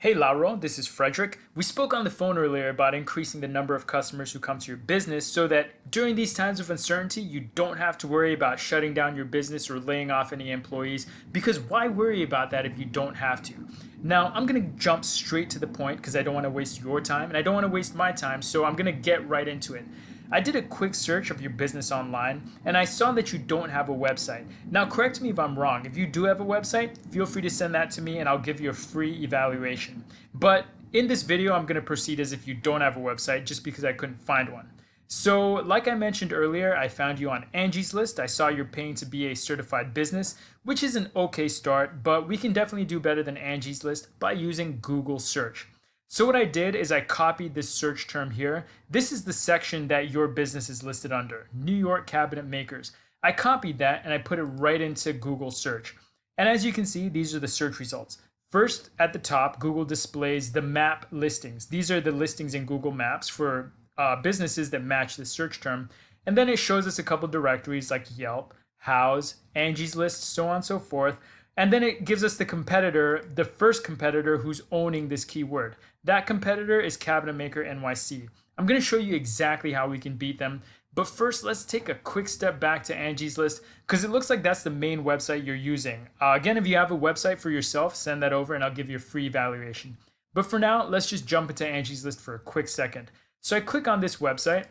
Hey Lauro, this is Frederick. We spoke on the phone earlier about increasing the number of customers who come to your business so that during these times of uncertainty, you don't have to worry about shutting down your business or laying off any employees, because why worry about that if you don't have to? Now, I'm going to jump straight to the point because I don't want to waste your time and I don't want to waste my time, so I'm going to get right into it. I did a quick search of your business online and I saw that you don't have a website. Now, correct me if I'm wrong. If you do have a website, feel free to send that to me and I'll give you a free evaluation. But in this video, I'm going to proceed as if you don't have a website just because I couldn't find one. So, like I mentioned earlier, I found you on Angie's List. I saw you're paying to be a certified business, which is an okay start, but we can definitely do better than Angie's List by using Google search. So what I did is I copied this search term here. This is the section that your business is listed under, New York cabinet makers. I copied that and I put it right into Google search. And as you can see, these are the search results. First, at the top, Google displays the map listings. These are the listings in Google Maps for businesses that match the search term. And then it shows us a couple directories like Yelp, Houzz, Angie's List, so on and so forth. And then it gives us the competitor, the first competitor who's owning this keyword. That competitor is Cabinet Maker NYC. I'm going to show you exactly how we can beat them. But first, let's take a quick step back to Angie's List because it looks like that's the main website you're using. Again, if you have a website for yourself, send that over and I'll give you a free evaluation. But for now, let's just jump into Angie's List for a quick second. So I click on this website.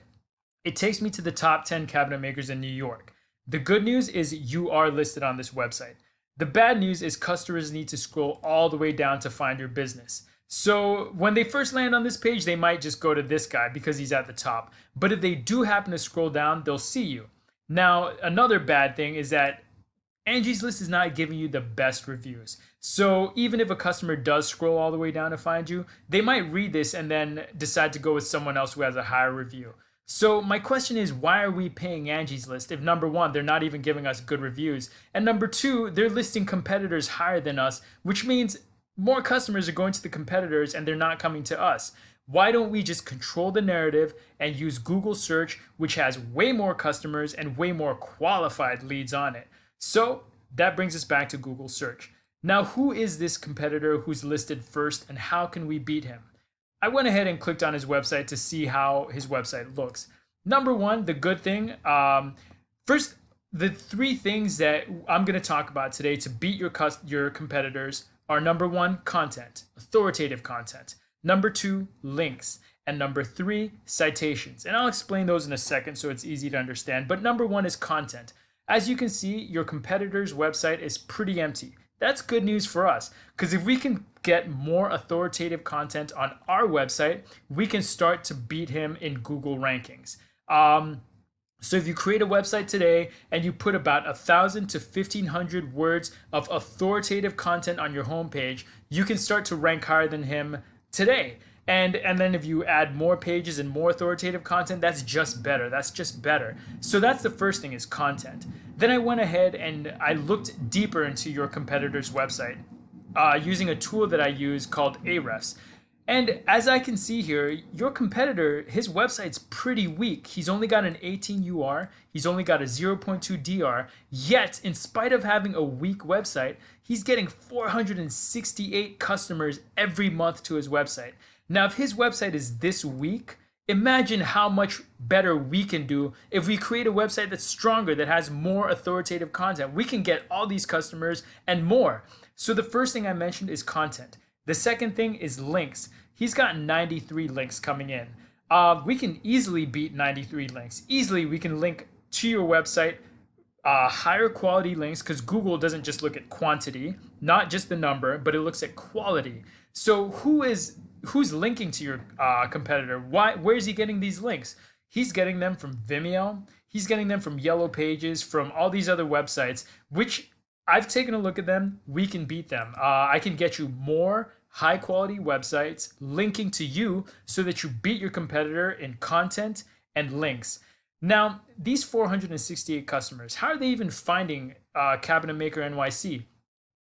It takes me to the top 10 cabinet makers in New York. The good news is you are listed on this website. The bad news is customers need to scroll all the way down to find your business. So when they first land on this page, they might just go to this guy because he's at the top. But if they do happen to scroll down, they'll see you. Now, another bad thing is that Angie's List is not giving you the best reviews. So even if a customer does scroll all the way down to find you, they might read this and then decide to go with someone else who has a higher review. So my question is, why are we paying Angie's List if number one, they're not even giving us good reviews, and number two, they're listing competitors higher than us, which means more customers are going to the competitors and they're not coming to us. Why don't we just control the narrative and use Google search, which has way more customers and way more qualified leads on it? So that brings us back to Google search. Now, who is this competitor who's listed first and how can we beat him? I went ahead and clicked on his website to see how his website looks. Number one, the good thing, first, the three things that I'm going to talk about today to beat your competitors are number one, content, authoritative content. Number two, links. And number three, citations. And I'll explain those in a second so it's easy to understand. But number one is content. As you can see, your competitor's website is pretty empty. That's good news for us because if we can get more authoritative content on our website, we can start to beat him in Google rankings. So if you create a website today and you put about 1,000 to 1,500 words of authoritative content on your homepage, you can start to rank higher than him today. And then if you add more pages and more authoritative content, that's just better. That's just better. So that's the first thing is content. Then I went ahead and I looked deeper into your competitor's website using a tool that I use called Ahrefs. And as I can see here, your competitor, his website's pretty weak. He's only got an 18 UR, he's only got a 0.2 DR, yet in spite of having a weak website, he's getting 468 customers every month to his website. Now, if his website is this weak, imagine how much better we can do if we create a website that's stronger, that has more authoritative content. We can get all these customers and more. So the first thing I mentioned is content. The second thing is links. He's got 93 links coming in. We can easily beat 93 links. Easily, we can link to your website higher quality links because Google doesn't just look at quantity, not just the number, but it looks at quality. So who's linking to your competitor? Where is he getting these links? He's getting them from Vimeo. He's getting them from Yellow Pages, from all these other websites, which I've taken a look at them. We can beat them. I can get you more high quality websites linking to you so that you beat your competitor in content and links. Now, these 468 customers, how are they even finding Cabinet Maker NYC?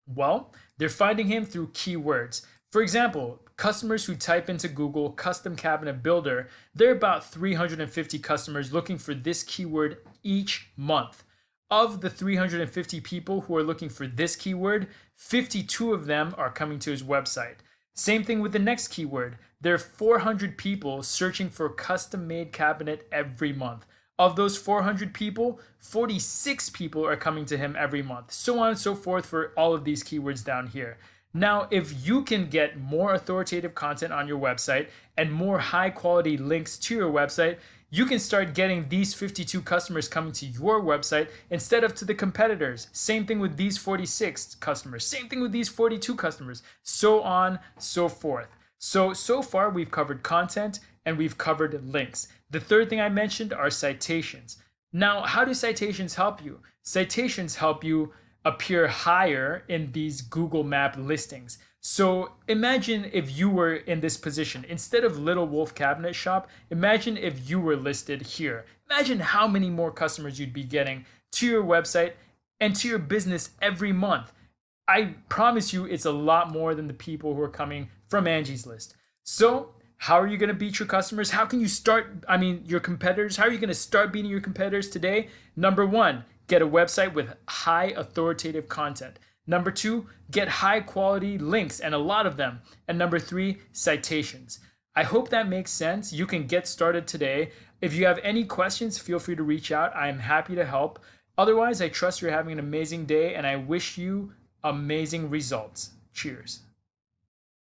Well, they're finding him through keywords. For example, customers who type into Google custom cabinet builder, there are about 350 customers looking for this keyword each month. Of the 350 people who are looking for this keyword, 52 of them are coming to his website. Same thing with the next keyword. There are 400 people searching for a custom made cabinet every month. Of those 400 people, 46 people are coming to him every month. So on and so forth for all of these keywords down here. Now, if you can get more authoritative content on your website and more high quality links to your website, you can start getting these 52 customers coming to your website instead of to the competitors. Same thing with these 46 customers. Same thing with these 42 customers. So on, so forth. So far we've covered content and we've covered links. The third thing I mentioned are citations. Now, how do citations help you? Citations help you appear higher in these Google Map listings. So imagine if you were in this position. Instead of Little Wolf Cabinet Shop, imagine if you were listed here. Imagine how many more customers you'd be getting to your website and to your business every month. I promise you it's a lot more than the people who are coming from Angie's List. So how are you going to beat your customers? How can you your competitors? How are you going to start beating your competitors today? Number one, get a website with high authoritative content. Number two, get high quality links and a lot of them. And number three, citations. I hope that makes sense. You can get started today. If you have any questions, feel free to reach out. I am happy to help. Otherwise, I trust you're having an amazing day and I wish you amazing results. Cheers.